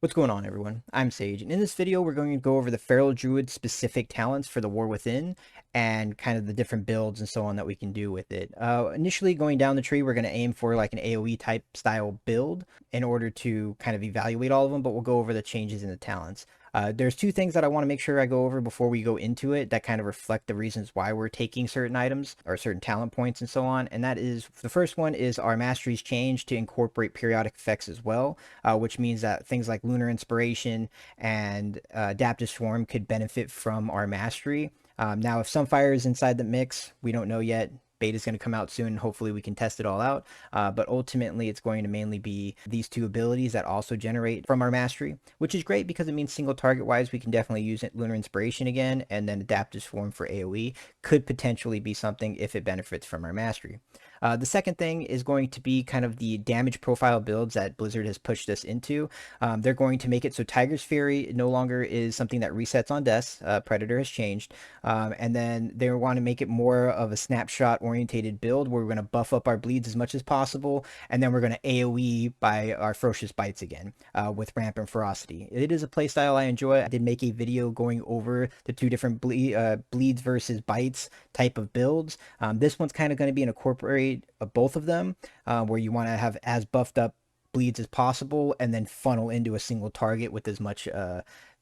What's going on, everyone? I'm Sage, and in this video we're going to go over the Feral Druid specific talents for the War Within and kind of the different builds and so on that we can do with it. Initially going down the tree, we're going to aim for like an AoE type style build in order to kind of evaluate all of them, but we'll go over the changes in the talents. There's two things that I want to make sure I go over before we go into it that kind of reflect the reasons why we're taking certain items or certain talent points and so on. And that is, the first one is our masteries change to incorporate periodic effects as well, which means that things like Lunar Inspiration and Adaptive Swarm could benefit from our mastery. Now, if Sunfire is inside the mix, we don't know yet. Beta is going to come out soon. Hopefully we can test it all out. But ultimately, it's going to mainly be these two abilities that also generate from our mastery, which is great because it means single target wise, we can definitely use it, Lunar Inspiration again, and then Adaptive Swarm for AoE could potentially be something if it benefits from our mastery. The second thing is going to be kind of the damage profile builds that Blizzard has pushed us into. They're going to make it so Tiger's Fury no longer is something that resets on deaths. Predator has changed. And then they want to make it more of a snapshot orientated build where we're going to buff up our bleeds as much as possible. And then we're going to AoE by our Ferocious Bites again with Rampant Ferocity. It is a playstyle I enjoy. I did make a video going over the two different bleeds versus bites type of builds. This one's kind of going to be an incorporate of both of them, where you want to have as buffed up bleeds as possible and then funnel into a single target with as much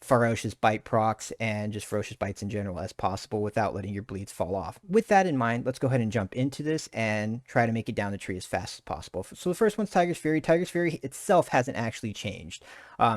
ferocious bite procs and just ferocious bites in general as possible without letting your bleeds fall off. With that in mind, let's go ahead and jump into this and try to make it down the tree as fast as possible. So the first one's Tiger's Fury. Tiger's Fury itself hasn't actually changed.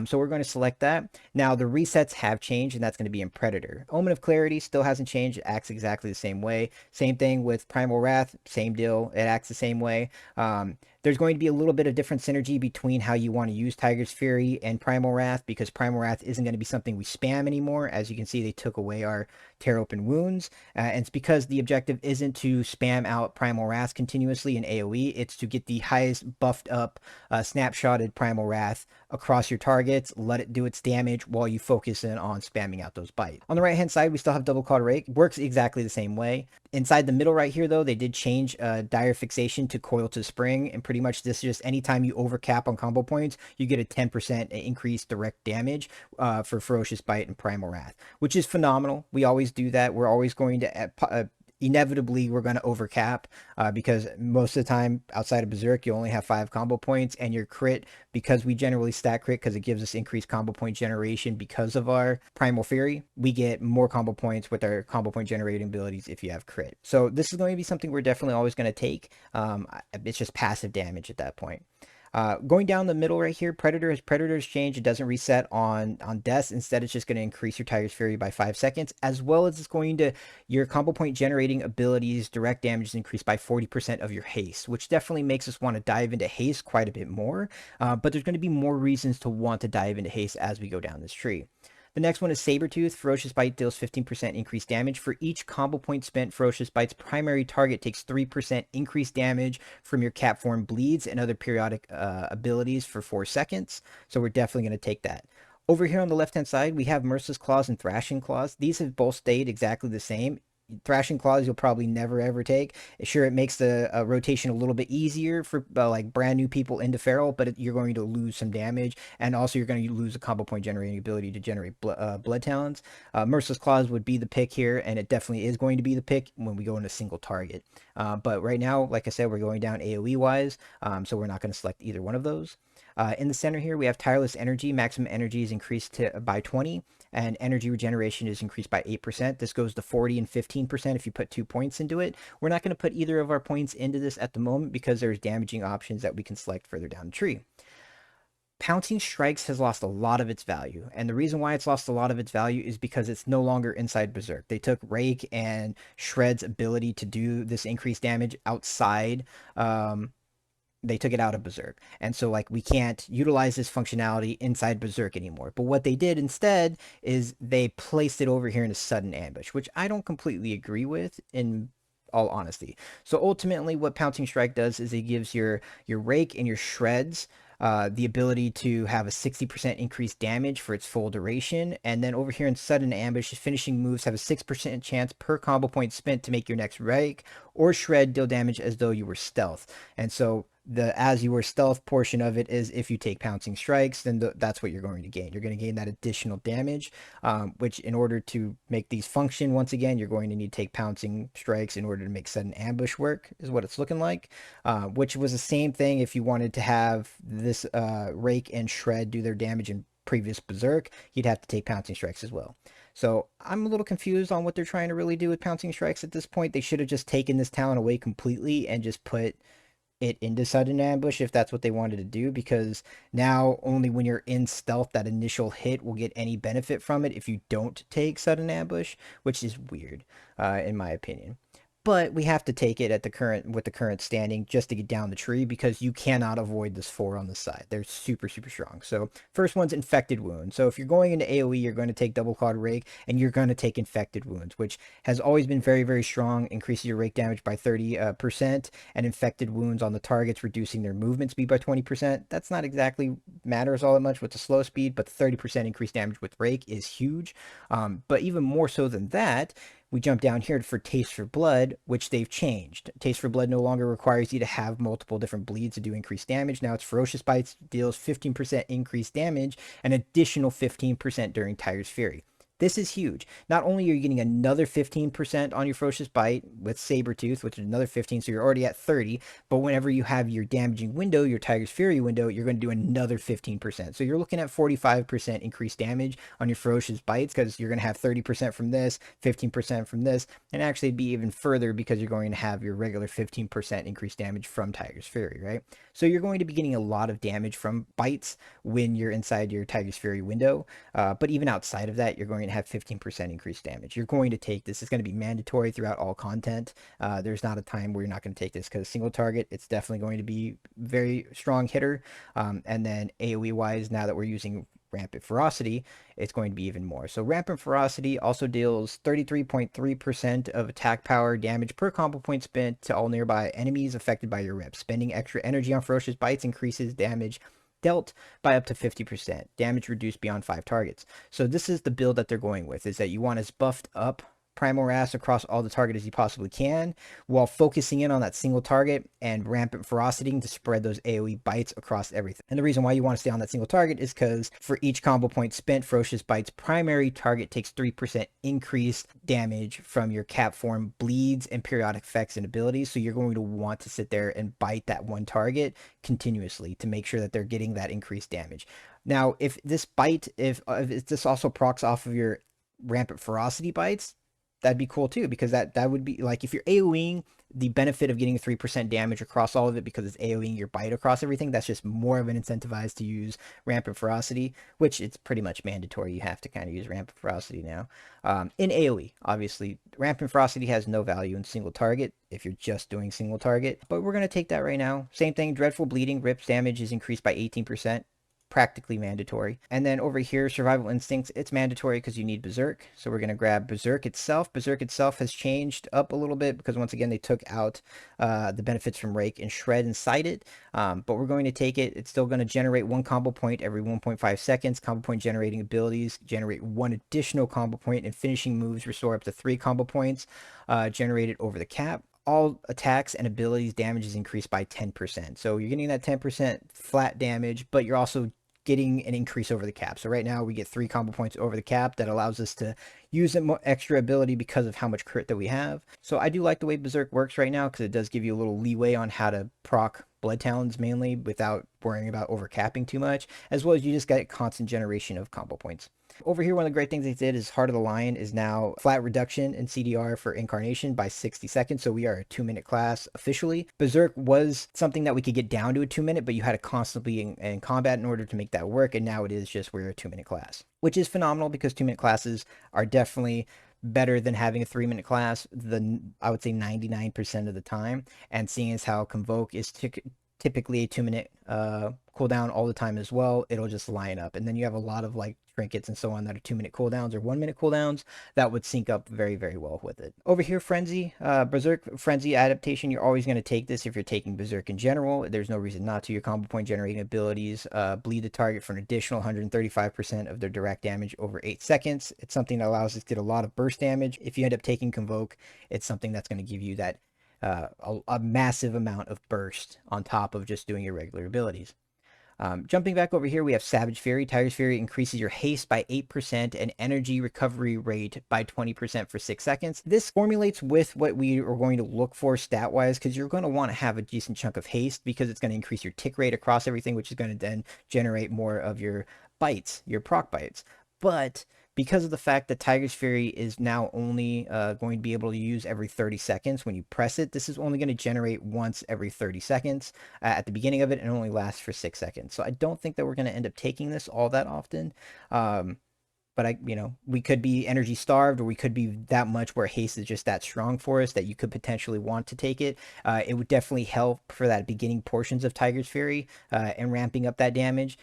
So we're going to select that. Now the resets have changed, and that's going to be in Predator. Omen of Clarity still hasn't changed. It acts exactly the same way. Same thing with Primal Wrath. Same deal. It acts the same way. There's going to be a little bit of different synergy between how you want to use Tiger's Fury and Primal Wrath, because Primal Wrath isn't going to be something we spam anymore. As you can see, they took away our Tear Open Wounds, and it's because the objective isn't to spam out Primal Wrath continuously in AoE, it's to get the highest buffed up snapshotted Primal Wrath across your targets, let it do its damage while you focus in on spamming out those bites. On the right hand side, we still have Double Clawed Rake. Works exactly the same way. Inside the middle right here, though, they did change Dire Fixation to Coil to Spring, and pretty much this is just anytime you overcap on combo points, you get a 10% increased direct damage for Ferocious Bite and Primal Wrath, which is phenomenal. We always do that. We're always going to inevitably we're going to overcap because most of the time outside of Berserk you only have 5 combo points, and your crit, because we generally stack crit because it gives us increased combo point generation because of our Primal Fury, we get more combo points with our combo point generating abilities if you have crit. So this is going to be something we're definitely always going to take. It's just passive damage at that point. Going down the middle right here, Predator's change. It doesn't reset on deaths. Instead, it's just going to increase your Tiger's Fury by 5 seconds, as well as it's going to, your combo point generating abilities, direct damage is increased by 40% of your haste, which definitely makes us want to dive into haste quite a bit more. But there's going to be more reasons to want to dive into haste as we go down this tree. The next one is Sabretooth. Ferocious Bite deals 15% increased damage. For each combo point spent, Ferocious Bite's primary target takes 3% increased damage from your cap form bleeds and other periodic abilities for 4 seconds. So we're definitely going to take that. Over here on the left-hand side, we have Merciless Claws and Thrashing Claws. These have both stayed exactly the same. Thrashing Claws you'll probably never ever take. Sure, it makes the rotation a little bit easier for like brand new people into Feral, but you're going to lose some damage, and also you're going to lose a combo point generating ability to generate Blood Talons. Merciless Claws would be the pick here, and it definitely is going to be the pick when we go into single target. But right now, like I said, we're going down AoE wise, so we're not going to select either one of those. In the center here, we have Tireless Energy. Maximum energy is increased by 20, and energy regeneration is increased by 8%. This goes to 40 and 15% if you put 2 points into it. We're not going to put either of our points into this at the moment because there's damaging options that we can select further down the tree. Pouncing Strikes has lost a lot of its value, and the reason why it's lost a lot of its value is because it's no longer inside Berserk. They took Rake and Shred's ability to do this increased damage outside. They took it out of Berserk, and so like we can't utilize this functionality inside Berserk anymore. But what they did instead is they placed it over here in a sudden ambush, which I don't completely agree with in all honesty. So ultimately what Pouncing Strike does is it gives your Rake and your Shreds the ability to have a 60% increased damage for its full duration. And then over here in Sudden Ambush, finishing moves have a 6% chance per combo point spent to make your next Rake or Shred deal damage as though you were stealth. And so The as you were stealth portion of it is if you take pouncing strikes, then that's what you're going to gain. You're going to gain that additional damage, which in order to make these function once again, you're going to need to take pouncing strikes in order to make sudden ambush work, is what it's looking like. Which was the same thing if you wanted to have this rake and shred do their damage in previous berserk, you'd have to take pouncing strikes as well. So I'm a little confused on what they're trying to really do with pouncing strikes at this point. They should have just taken this talent away completely and just put it into sudden ambush if that's what they wanted to do, because now only when you're in stealth that initial hit will get any benefit from it if you don't take sudden ambush, which is weird in my opinion. But we have to take it at the current with the current standing just to get down the tree, because you cannot avoid this 4 on the side. They're super strong. So first one's infected wound. So if you're going into AoE, you're going to take double clawed rake and you're going to take infected wounds, which has always been very strong. Increases your rake damage by 30%, and infected wounds on the targets, reducing their movement speed by 20%. That's not exactly matters all that much with the slow speed, but the 30% increased damage with rake is huge. But even more so than that, we jump down here for Taste for Blood, which they've changed. Taste for Blood no longer requires you to have multiple different bleeds to do increased damage. Now it's Ferocious Bites, deals 15% increased damage, an additional 15% during Tiger's Fury. This is huge. Not only are you getting another 15% on your Ferocious Bite with Sabretooth, which is another 15, so you're already at 30, but whenever you have your damaging window, your Tiger's Fury window, you're going to do another 15%. So you're looking at 45% increased damage on your Ferocious Bites, because you're going to have 30% from this, 15% from this, and actually be even further because you're going to have your regular 15% increased damage from Tiger's Fury, right? So you're going to be getting a lot of damage from bites when you're inside your Tiger's Fury window, but even outside of that, you're going to have 15% increased damage. You're going to take this. It's going to be mandatory throughout all content. There's not a time where you're not going to take this, because single target, it's definitely going to be very strong hitter. And then AoE wise, now that we're using Rampant Ferocity, it's going to be even more. So Rampant Ferocity also deals 33.3% of attack power damage per combo point spent to all nearby enemies affected by your rip. Spending extra energy on Ferocious Bites increases damage dealt by up to 50%. Damage reduced beyond 5 targets. So this is the build that they're going with, is that you want as buffed up Primal Wrath across all the target as you possibly can, while focusing in on that single target and Rampant Ferocity to spread those AoE bites across everything. And the reason why you want to stay on that single target is because for each combo point spent, Ferocious Bite's primary target takes 3% increased damage from your cap form bleeds and periodic effects and abilities. So you're going to want to sit there and bite that one target continuously to make sure that they're getting that increased damage. Now, if this bite, if this also procs off of your Rampant Ferocity bites, that'd be cool too, because that would be like, if you're AoEing, the benefit of getting 3% damage across all of it because it's AoEing your bite across everything, that's just more of an incentivized to use Rampant Ferocity, which it's pretty much mandatory. You have to kind of use Rampant Ferocity now. In AoE, obviously, Rampant Ferocity has no value in single target if you're just doing single target, but we're going to take that right now. Same thing, Dreadful Bleeding, Rips damage is increased by 18%. Practically mandatory. And then over here, Survival Instincts, it's mandatory because you need Berserk. So we're going to grab Berserk itself. Berserk itself has changed up a little bit because once again, they took out the benefits from Rake and Shred inside it. But we're going to take it. It's still going to generate 1 combo point every 1.5 seconds. Combo point generating abilities generate 1 additional combo point, and finishing moves restore up to 3 combo points generated over the cap. All attacks and abilities damage is increased by 10%. So you're getting that 10% flat damage, but you're also getting an increase over the cap. So right now we get 3 combo points over the cap that allows us to use an extra ability because of how much crit that we have. So I do like the way Berserk works right now, because it does give you a little leeway on how to proc Blood Talons mainly without worrying about overcapping too much, as well as you just get constant generation of combo points. Over here, one of the great things they did is Heart of the Lion is now flat reduction in CDR for Incarnation by 60 seconds. So we are a 2-minute class officially. Berserk was something that we could get down to a 2-minute, but you had to constantly be in combat in order to make that work. And now it is just we're a 2-minute class, which is phenomenal because 2-minute classes are definitely better than having a 3-minute class, I would say 99% of the time. And seeing as how Convoke is typically a 2-minute cooldown all the time as well, it'll just line up. And then you have a lot of like trinkets and so on that are 2-minute cooldowns or 1-minute cooldowns that would sync up very well with it. Over here, Frenzy, Berserk Frenzy adaptation, you're always going to take this if you're taking Berserk in general. There's no reason not to. Your combo point generating abilities bleed the target for an additional 135% of their direct damage over 8 seconds. It's something that allows us to get a lot of burst damage. If you end up taking Convoke, it's something that's going to give you that a massive amount of burst on top of just doing your regular abilities. Jumping back over here, we have Savage Fury. Tiger's Fury increases your haste by 8% and energy recovery rate by 20% for 6 seconds. This formulates with what we are going to look for stat-wise, because you're going to want to have a decent chunk of haste because it's going to increase your tick rate across everything, which is going to then generate more of your bites, your proc bites. But because of the fact that Tiger's Fury is now only going to be able to use every 30 seconds when you press it, this is only going to generate once every 30 seconds at the beginning of it and only lasts for 6 seconds. So I don't think that we're going to end up taking this all that often. But we could be energy starved, or we could be that much where haste is just that strong for us that you could potentially want to take it. It would definitely help for that beginning portions of Tiger's Fury and ramping up that damage.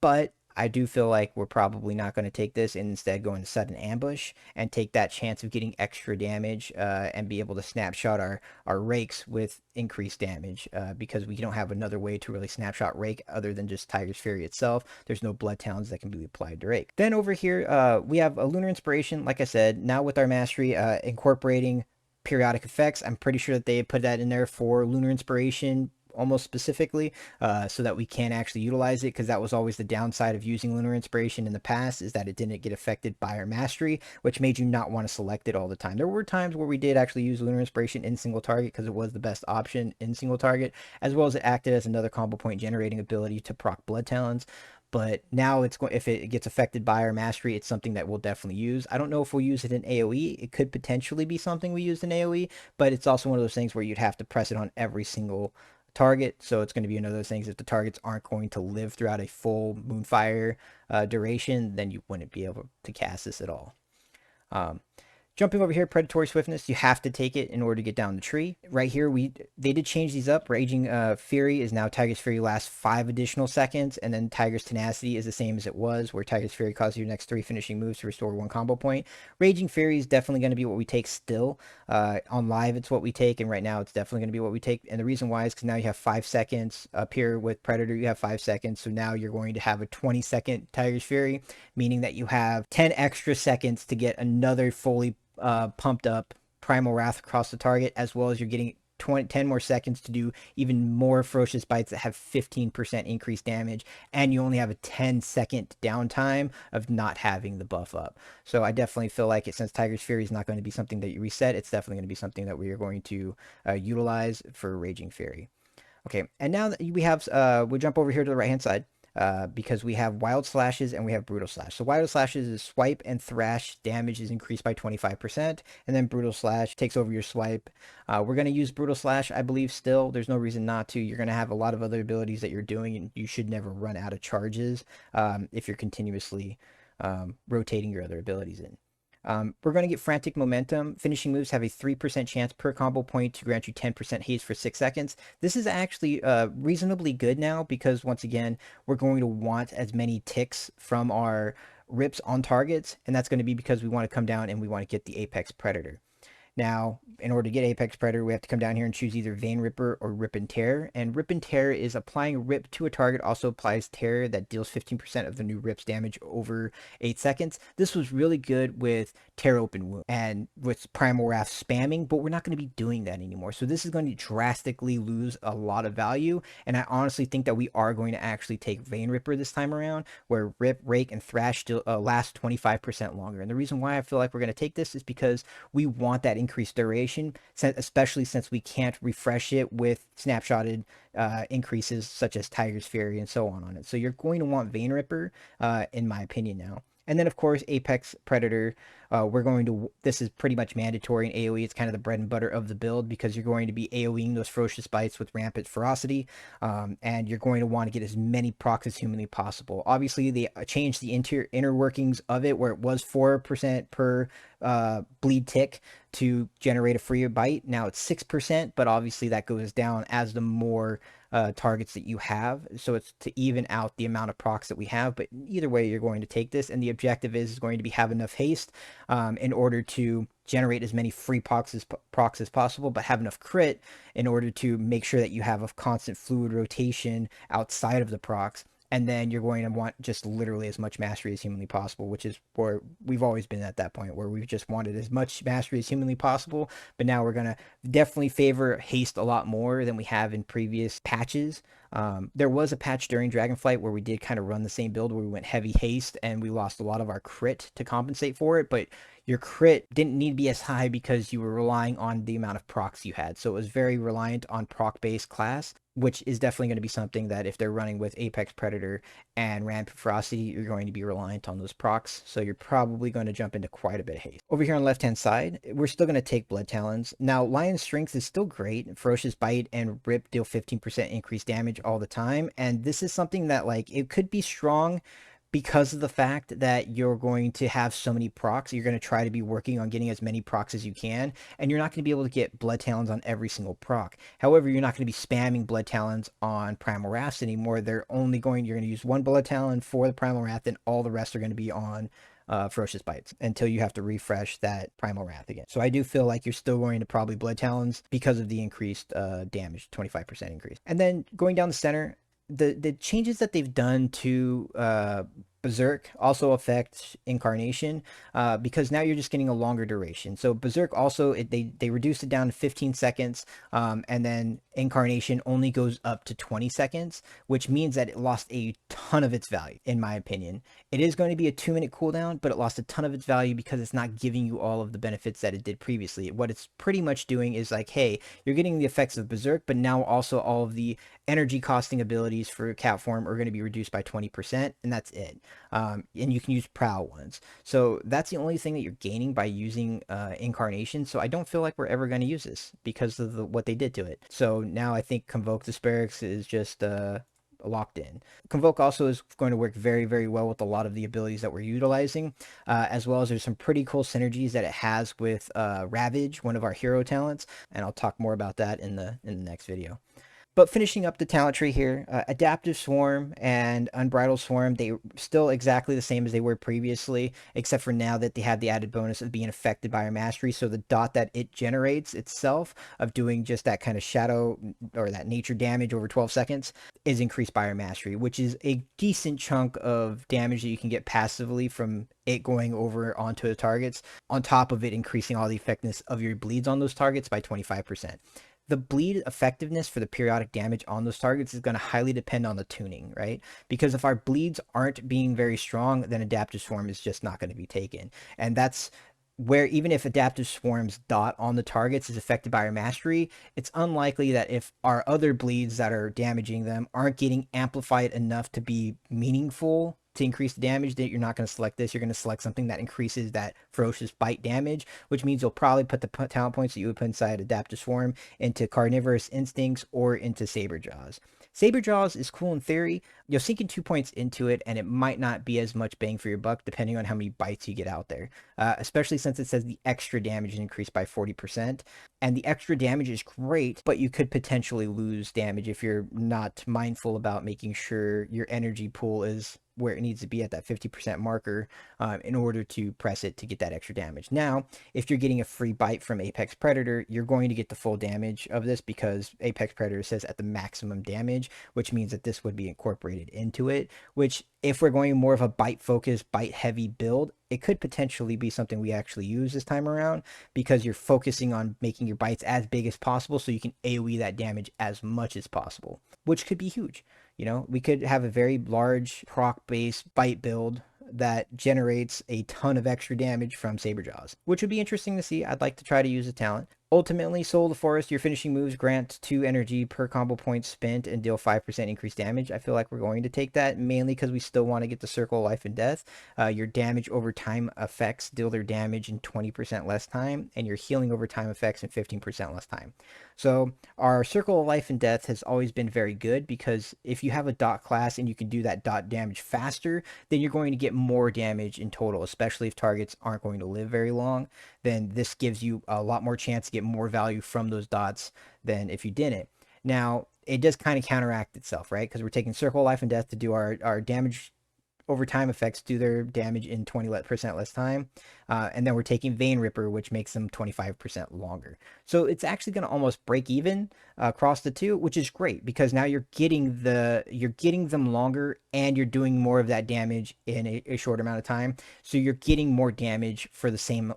But I do feel like we're probably not going to take this and instead go into sudden ambush and take that chance of getting extra damage and be able to snapshot our rakes with increased damage because we don't have another way to really snapshot rake other than just Tiger's Fury itself. There's no blood talons that can be applied to rake. Then over here, we have a Lunar Inspiration, like I said, now with our mastery incorporating periodic effects. I'm pretty sure that they put that in there for Lunar Inspiration almost specifically so that we can actually utilize it, because that was always the downside of using Lunar Inspiration in the past, is that it didn't get affected by our mastery, which made you not want to select it all the time. There were times where we did actually use Lunar Inspiration in single target because it was the best option in single target, as well as it acted as another combo point generating ability to proc Blood Talons. But now it's going, if it gets affected by our mastery, it's something that we'll definitely use. I don't know if we'll use it in AoE. It could potentially be something we used in AoE, but it's also one of those things where you'd have to press it on every single target. So it's going to be one of those things, if the targets aren't going to live throughout a full Moonfire duration, then you wouldn't be able to cast this at all. Jumping over here, Predatory Swiftness, you have to take it in order to get down the tree. Right here, they did change these up. Raging Fury is now Tiger's Fury lasts 5 additional seconds, and then Tiger's Tenacity is the same as it was, where Tiger's Fury causes your next 3 finishing moves to restore 1 combo point. Raging Fury is definitely going to be what we take still. On live, it's what we take, and right now it's definitely going to be what we take. And the reason why is because now you have 5 seconds. Up here with Predator, you have 5 seconds, so now you're going to have a 20-second Tiger's Fury, meaning that you have 10 extra seconds to get another fully pumped up Primal Wrath across the target, as well as you're getting 10 more seconds to do even more ferocious bites that have 15% increased damage, and you only have a 10-second downtime of not having the buff up. So I definitely feel like since Tiger's Fury is not going to be something that you reset, it's definitely going to be something that we are going to utilize for Raging Fury. Okay, and now that we have, we'll jump over here to the right hand side. Because we have Wild Slashes and we have Brutal Slash. So Wild Slashes is swipe and thrash damage is increased by 25%, and then Brutal Slash takes over your swipe. We're going to use Brutal Slash, I believe, still. There's no reason not to. You're going to have a lot of other abilities that you're doing, and you should never run out of charges if you're continuously rotating your other abilities in. We're going to get Frantic Momentum. Finishing moves have a 3% chance per combo point to grant you 10% haste for 6 seconds. This is actually reasonably good now, because once again, we're going to want as many ticks from our rips on targets, and that's going to be because we want to come down and we want to get the Apex Predator. Now, in order to get Apex Predator, we have to come down here and choose either Vein Ripper or Rip and Tear. And Rip and Tear is applying Rip to a target, also applies Tear that deals 15% of the new Rip's damage over 8 seconds. This was really good with Tear Open Wound and with Primal Wrath spamming, but we're not going to be doing that anymore. So this is going to drastically lose a lot of value. And I honestly think that we are going to actually take Vein Ripper this time around, where Rip, Rake, and Thrash still last 25% longer. And the reason why I feel like we're going to take this is because we want that increased duration, especially since we can't refresh it with snapshotted increases such as Tiger's Fury and so on it. So you're going to want Vein Ripper, in my opinion now. And then, of course, Apex Predator, this is pretty much mandatory in AoE. It's kind of the bread and butter of the build, because you're going to be AoEing those ferocious bites with rampant ferocity, and you're going to want to get as many procs as humanly possible. Obviously, they changed the inner workings of it, where it was 4% per bleed tick to generate a free bite. Now it's 6%, but obviously that goes down as the more targets that you have, so it's to even out the amount of procs that we have. But either way, you're going to take this, and the objective is going to be have enough haste in order to generate as many free procs as possible, but have enough crit in order to make sure that you have a constant fluid rotation outside of the procs, And then you're going to want just literally as much mastery as humanly possible, which is where we've always been at that point, where we've just wanted as much mastery as humanly possible. But now we're going to definitely favor haste a lot more than we have in previous patches. There was a patch during Dragonflight where we did kind of run the same build where we went heavy haste and we lost a lot of our crit to compensate for it. But your crit didn't need to be as high because you were relying on the amount of procs you had. So it was very reliant on proc based class, which is definitely going to be something that if they're running with Apex Predator and Rampant Ferocity, you're going to be reliant on those procs. So you're probably going to jump into quite a bit of haste. Over here on the left hand side, we're still going to take Blood Talons. Now, Lion's Strength is still great. Ferocious Bite and Rip deal 15% increased damage all the time. And this is something that, like, it could be strong because of the fact that you're going to have so many procs. You're going to try to be working on getting as many procs as you can, and you're not going to be able to get Blood Talons on every single proc. However, you're not going to be spamming Blood Talons on Primal Wraths anymore. You're going to use one Blood Talon for the Primal Wrath, and all the rest are going to be on Ferocious Bites until you have to refresh that Primal Wrath again. So I do feel like you're still going to probably Blood Talons because of the increased damage, 25% increase. And then going down the center, the changes that they've done to Berserk also affect Incarnation, because now you're just getting a longer duration. So Berserk also, they reduced it down to 15 seconds, and then Incarnation only goes up to 20 seconds, which means that it lost a ton of its value, in my opinion. It is going to be a 2-minute cooldown, but it lost a ton of its value because it's not giving you all of the benefits that it did previously. What it's pretty much doing is like, hey, you're getting the effects of Berserk, but now also all of the energy costing abilities for cat form are going to be reduced by 20%, and that's it. And you can use prowl ones. So that's the only thing that you're gaining by using Incarnation. So I don't feel like we're ever going to use this because of what they did to it. So now I think Convoke the Sparix is just locked in. Convoke also is going to work very, very well with a lot of the abilities that we're utilizing, as well as there's some pretty cool synergies that it has with Ravage, one of our hero talents, and I'll talk more about that in the next video. But finishing up the talent tree here, Adaptive Swarm and Unbridled Swarm, they still exactly the same as they were previously, except for now that they have the added bonus of being affected by our mastery. So the dot that it generates itself of doing just that kind of shadow or that nature damage over 12 seconds is increased by our mastery, which is a decent chunk of damage that you can get passively from it going over onto the targets, on top of it increasing all the effectiveness of your bleeds on those targets by 25%. The bleed effectiveness for the periodic damage on those targets is going to highly depend on the tuning, right? Because if our bleeds aren't being very strong, then Adaptive Swarm is just not going to be taken. And that's where even if Adaptive Swarm's dot on the targets is affected by our mastery, it's unlikely that if our other bleeds that are damaging them aren't getting amplified enough to be meaningful to increase the damage, that you're not going to select this. You're going to select something that increases that ferocious bite damage, which means you'll probably put the talent points that you would put inside Adaptive Swarm into Carnivorous Instincts or into Saber Jaws. Saber Jaws is cool in theory. You're sinking 2 points into it, and it might not be as much bang for your buck depending on how many bites you get out there, especially since it says the extra damage is increased by 40%. And the extra damage is great, but you could potentially lose damage if you're not mindful about making sure your energy pool is where it needs to be at that 50% marker in order to press it to get that extra damage. Now, if you're getting a free bite from Apex Predator, you're going to get the full damage of this because Apex Predator says at the maximum damage, which means that this would be incorporated into it, which if we're going more of a bite focused, bite heavy build, it could potentially be something we actually use this time around because you're focusing on making your bites as big as possible so you can AoE that damage as much as possible, which could be huge. You know, we could have a very large proc-based bite build that generates a ton of extra damage from Saber Jaws, which would be interesting to see. I'd like to try to use the talent. Ultimately, Soul of the Forest, your finishing moves grant 2 energy per combo point spent and deal 5% increased damage. I feel like we're going to take that, mainly because we still want to get the Circle of Life and Death. Your damage over time effects deal their damage in 20% less time, and your healing over time effects in 15% less time. So our Circle of Life and Death has always been very good because if you have a dot class and you can do that dot damage faster, then you're going to get more damage in total, especially if targets aren't going to live very long. Then this gives you a lot more chance to get more value from those dots than if you didn't. Now, it does kind of counteract itself, right? Because we're taking Circle of Life and Death to do our damage over time effects do their damage in 20% less time. And then we're taking Vein Ripper, which makes them 25% longer. So it's actually going to almost break even across the two, which is great because now you're getting them longer and you're doing more of that damage in a short amount of time. So you're getting more damage for the same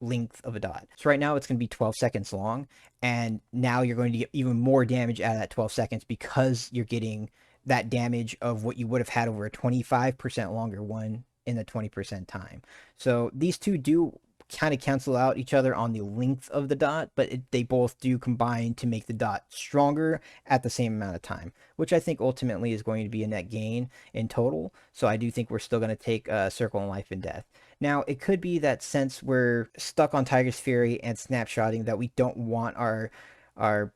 length of a dot. So right now it's going to be 12 seconds long, and now you're going to get even more damage out of that 12 seconds because you're getting that damage of what you would have had over a 25% longer one in the 20% time. So these two do kind of cancel out each other on the length of the dot, but they both do combine to make the dot stronger at the same amount of time, which I think ultimately is going to be a net gain in total. So I do think we're still going to take Circle and Life and Death. Now, it could be that since we're stuck on Tiger's Fury and snapshotting that we don't want our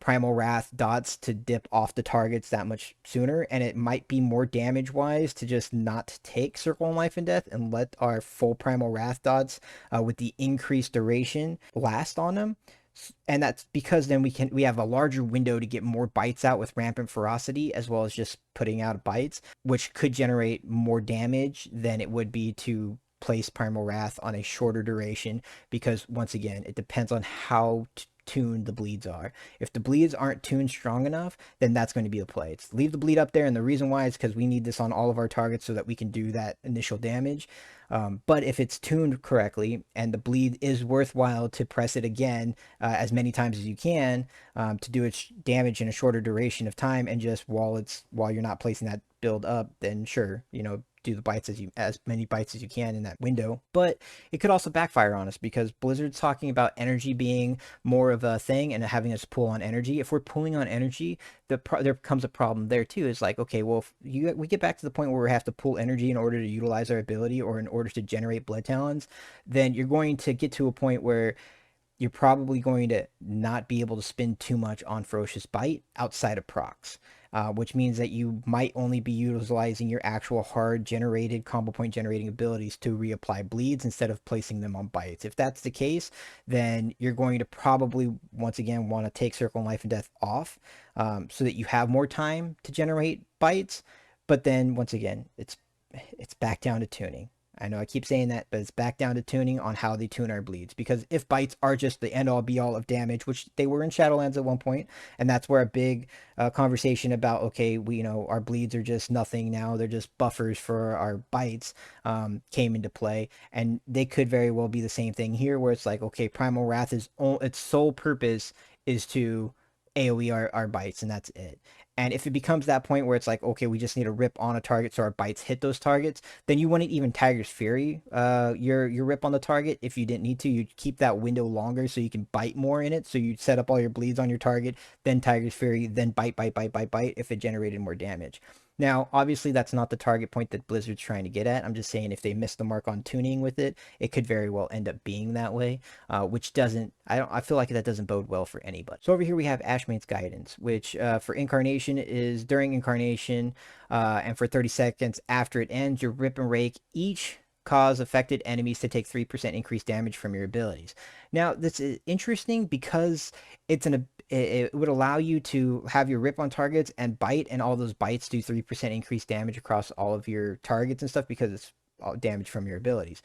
Primal Wrath dots to dip off the targets that much sooner, and it might be more damage wise to just not take Circle and Life and Death and let our full Primal Wrath dots with the increased duration last on them. And that's because then we have a larger window to get more bites out with Rampant Ferocity, as well as just putting out bites, which could generate more damage than it would be to place Primal Wrath on a shorter duration, because once again, it depends on how tuned the bleeds are. If the bleeds aren't tuned strong enough, then that's going to be the play. It's leave the bleed up there, and the reason why is because we need this on all of our targets so that we can do that initial damage. But if it's tuned correctly and the bleed is worthwhile to press it again as many times as you can to do its damage in a shorter duration of time, and just while you're not placing that build up, then sure, do the bites as many bites as you can in that window. But it could also backfire on us because Blizzard's talking about energy being more of a thing and having us pull on energy. If we're pulling on energy, there comes a problem there too. It's like, okay, well, if we get back to the point where we have to pull energy in order to utilize our ability or in order to generate Blood Talons, then you're going to get to a point where you're probably going to not be able to spend too much on Ferocious Bite outside of procs, which means that you might only be utilizing your actual hard generated combo point generating abilities to reapply bleeds instead of placing them on bites. If that's the case, then you're going to probably once again want to take Circle and Life and Death off so that you have more time to generate bites. But then once again, it's back down to tuning. I know I keep saying that, but it's back down to tuning on how they tune our bleeds. Because if bites are just the end all be all of damage, which they were in Shadowlands at one point, and that's where a big conversation about, okay, our bleeds are just nothing now, they're just buffers for our bites, came into play. And they could very well be the same thing here, where it's like, okay, Primal Wrath its sole purpose is to AoE our bites, and that's it. And if it becomes that point where it's like, okay, we just need to rip on a target so our bites hit those targets, then you wouldn't even Tiger's Fury your rip on the target if you didn't need to. You'd keep that window longer so you can bite more in it. So you'd set up all your bleeds on your target, then Tiger's Fury, then bite if it generated more damage. Now, obviously, that's not the target point that Blizzard's trying to get at. I'm just saying if they miss the mark on tuning with it, it could very well end up being that way, which doesn't, I feel like that doesn't bode well for anybody. So over here we have Ashmane's Guidance, which for Incarnation is during Incarnation and for 30 seconds after it ends, your Rip and Rake each cause affected enemies to take 3% increased damage from your abilities. Now, this is interesting because it would allow you to have your rip on targets and bite, and all those bites do 3% increased damage across all of your targets and stuff because it's all damage from your abilities.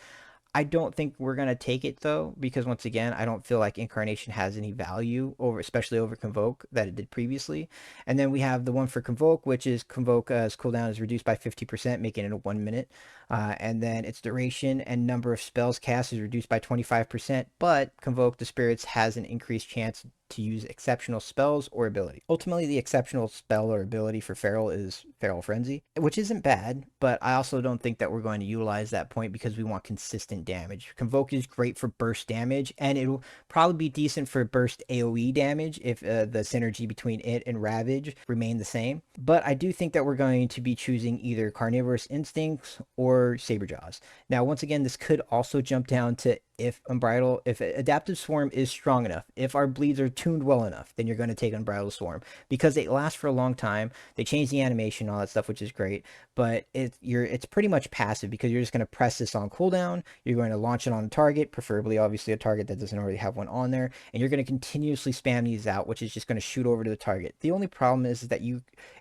I don't think we're going to take it though, because once again, I don't feel like Incarnation has any value especially over Convoke that it did previously. And then we have the one for Convoke, which is Convoke's cooldown is reduced by 50%, making it a 1 minute. And then its duration and number of spells cast is reduced by 25%, but Convoke the Spirits has an increased chance to use exceptional spells or ability. Ultimately, the exceptional spell or ability for Feral is Feral Frenzy, which isn't bad, but I also don't think that we're going to utilize that point because we want consistent damage. Convoke is great for burst damage, and it'll probably be decent for burst AoE damage if the synergy between it and Ravage remain the same. But I do think that we're going to be choosing either Carnivorous Instincts or Saberjaws. Now, once again, this could also jump down to if Adaptive Swarm is strong enough, if our bleeds are tuned well enough, then you're going to take Unbridled Swarm because they last for a long time. They change the animation, all that stuff, which is great, but it's pretty much passive because you're just going to press this on cooldown. You're going to launch it on a target, preferably obviously a target that doesn't already have one on there, and you're going to continuously spam these out, which is just going to shoot over to the target. The only problem is that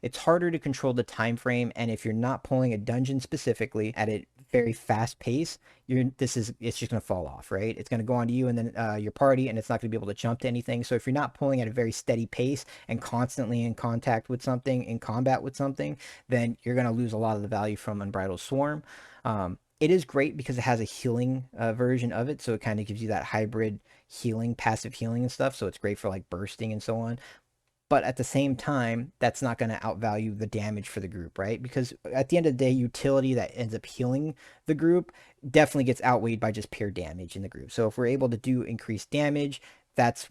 it's harder to control the time frame, and if you're not pulling a dungeon specifically at a very fast pace, it's just going to fall off, right? It's going to go onto you and then your party, and it's not going to be able to jump to anything. So if you're not pulling at a very steady pace and constantly in contact with something, in combat with something, then you're going to lose a lot of the value from Unbridled Swarm. It is great because it has a healing version of it, so it kind of gives you that hybrid healing, passive healing and stuff. So it's great for like bursting and so on, but at the same time, that's not going to outvalue the damage for the group, right? Because at the end of the day, utility that ends up healing the group definitely gets outweighed by just pure damage in the group. So if we're able to do increased damage, that's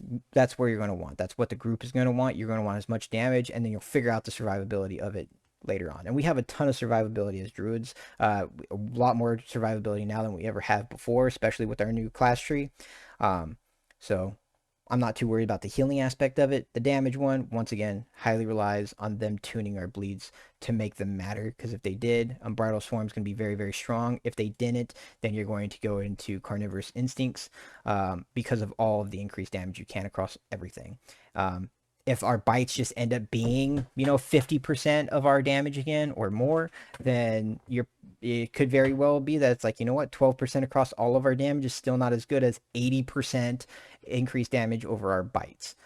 where you're going to want. That's what the group is going to want. You're going to want as much damage, and then you'll figure out the survivability of it later on. And we have a ton of survivability as druids, a lot more survivability now than we ever have before, especially with our new class tree. So I'm not too worried about the healing aspect of it. The damage one, once again, highly relies on them tuning our bleeds to make them matter. Because if they did, Unbridled Swarm is going to be very, very strong. If they didn't, then you're going to go into Carnivorous Instincts because of all of the increased damage you can across everything. If our bites just end up being, 50% of our damage again or more, then it could very well be that it's like, 12% across all of our damage is still not as good as 80% increased damage over our bites.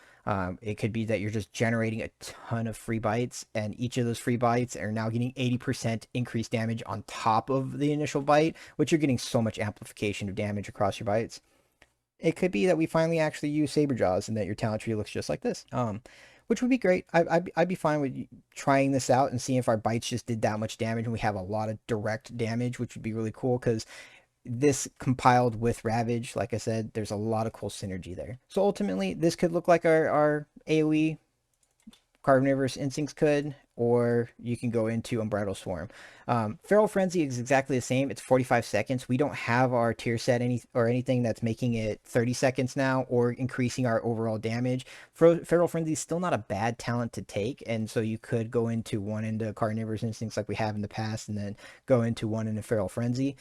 It could be that you're just generating a ton of free bites, and each of those free bites are now getting 80% increased damage on top of the initial bite, which you're getting so much amplification of damage across your bites. It could be that we finally actually use Saber Jaws and that your talent tree looks just like this, which would be great. I'd be fine with trying this out and seeing if our bites just did that much damage and we have a lot of direct damage, which would be really cool because this compiled with Ravage, like I said, there's a lot of cool synergy there. So ultimately, this could look like our AoE Carnivorous Instincts could, or you can go into Unbridled Swarm. Feral Frenzy is exactly the same. It's 45 seconds. We don't have our tier set anything that's making it 30 seconds now or increasing our overall damage. Feral Frenzy is still not a bad talent to take, and so you could go into one into Carnivorous Instincts like we have in the past, and then go into one into Feral Frenzy.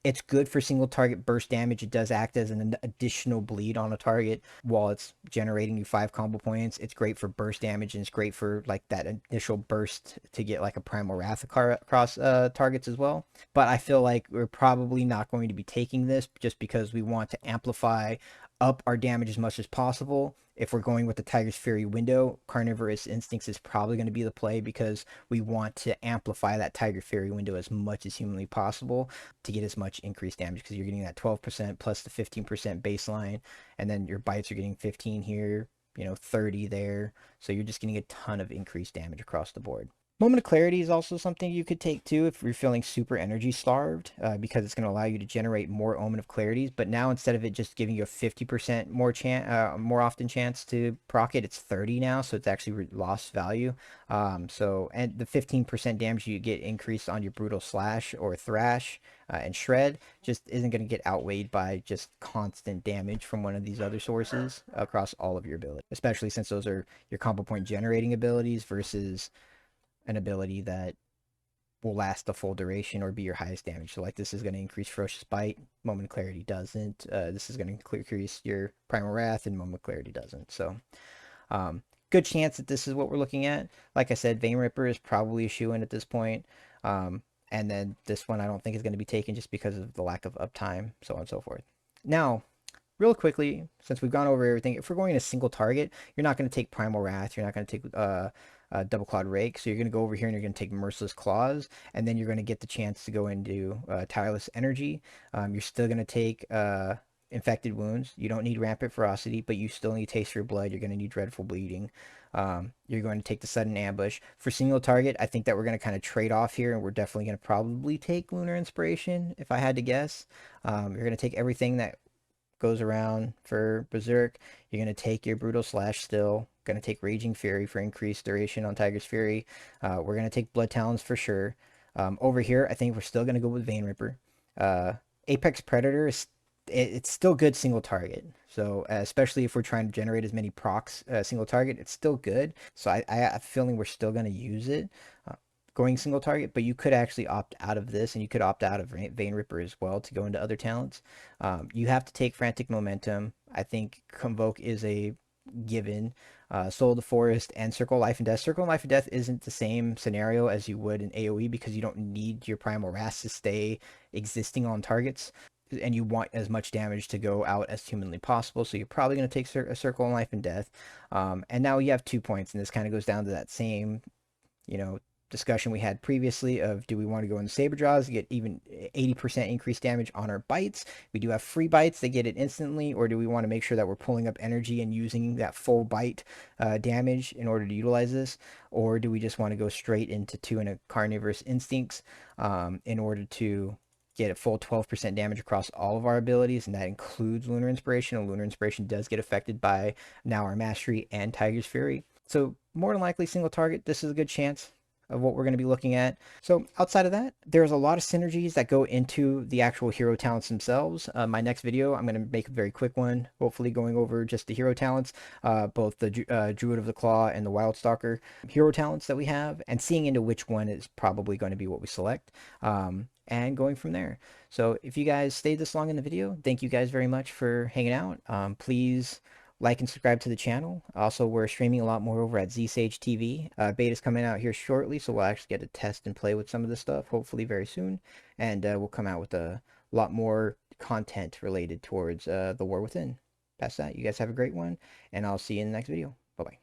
It's good for single target burst damage. It does act as an additional bleed on a target while it's generating you 5 combo points. It's great for burst damage, and it's great for like that initial burst to get like a Primal Wrath across targets as well. But I feel like we're probably not going to be taking this just because we want to amplify up our damage as much as possible. If we're going with the Tiger's Fury window, Carnivorous Instincts is probably going to be the play because we want to amplify that Tiger Fury window as much as humanly possible to get as much increased damage because you're getting that 12% plus the 15% baseline, and then your bites are getting 15 here, 30 there. So you're just getting a ton of increased damage across the board. Moment of Clarity is also something you could take too if you're feeling super energy starved, because it's going to allow you to generate more Omen of Clarities. But now instead of it just giving you a 50% more often chance to proc it, it's 30 now, so it's actually lost value. And the 15% damage you get increased on your Brutal Slash or Thrash and Shred just isn't going to get outweighed by just constant damage from one of these other sources across all of your abilities, especially since those are your combo point generating abilities versus an ability that will last the full duration or be your highest damage. So like this is going to increase Ferocious Bite, Moment of Clarity doesn't. This is going to increase your Primal Wrath, and Moment of Clarity doesn't. So good chance that this is what we're looking at. Like I said, Vein Ripper is probably a shoe-in at this point. And then this one I don't think is going to be taken just because of the lack of uptime, so on and so forth. Now, real quickly, since we've gone over everything, if we're going a single target, you're not going to take Primal Wrath, you're not going to take Double Clawed Rake, so you're going to go over here and you're going to take Merciless Claws, and then you're going to get the chance to go into Tireless Energy. You're still going to take Infected Wounds. You don't need Rampant Ferocity, but you still need Taste for Your Blood. You're going to need Dreadful Bleeding. You're going to take the Sudden Ambush. For single target, I think that we're going to kind of trade off here, and we're definitely going to probably take Lunar Inspiration, if I had to guess. You're going to take everything that goes around for Berserk. You're going to take your Brutal Slash still. Going to take Raging Fury for increased duration on Tiger's Fury. We're going to take Blood Talons for sure. Over here, I think we're still going to go with Vein Ripper. Apex Predator is it's still good single target. So especially if we're trying to generate as many procs single target, it's still good. So I have a feeling we're still going to use it uh, going single target, but you could actually opt out of this, and you could opt out of Vein Ripper as well to go into other talents. You have to take Frantic Momentum. I think Convoke is a given. Soul of the Forest and Circle of Life and Death. Circle of Life and Death isn't the same scenario as you would in AoE because you don't need your Primal Wrath to stay existing on targets, and you want as much damage to go out as humanly possible. So you're probably going to take a Circle of Life and Death. And now you have 2 points, and this kind of goes down to that same, you know, discussion we had previously of, do we want to go in the saber jaws to get even 80% increased damage on our bites? We do have free bites, they get it instantly, or do we want to make sure that we're pulling up energy and using that full bite damage in order to utilize this? Or do we just want to go straight into two and a carnivorous instincts in order to get a full 12% damage across all of our abilities, and that includes Lunar Inspiration. And Lunar Inspiration does get affected by now our Mastery and Tiger's Fury. So more than likely single target, this is a good chance of what we're going to be looking at. So outside of that, there's a lot of synergies that go into the actual hero talents themselves. My next video, I'm going to make a very quick one, hopefully going over just the hero talents, both the Druid of the Claw and the Wild Stalker hero talents that we have, and seeing into which one is probably going to be what we select, and going from there. So if you guys stayed this long in the video, thank you guys very much for hanging out. Please like and subscribe to the channel. Also, we're streaming a lot more over at ZSage TV. Beta's coming out here shortly, so we'll actually get to test and play with some of this stuff, hopefully very soon. And we'll come out with a lot more content related towards the War Within. Past that, you guys have a great one, and I'll see you in the next video. Bye-bye.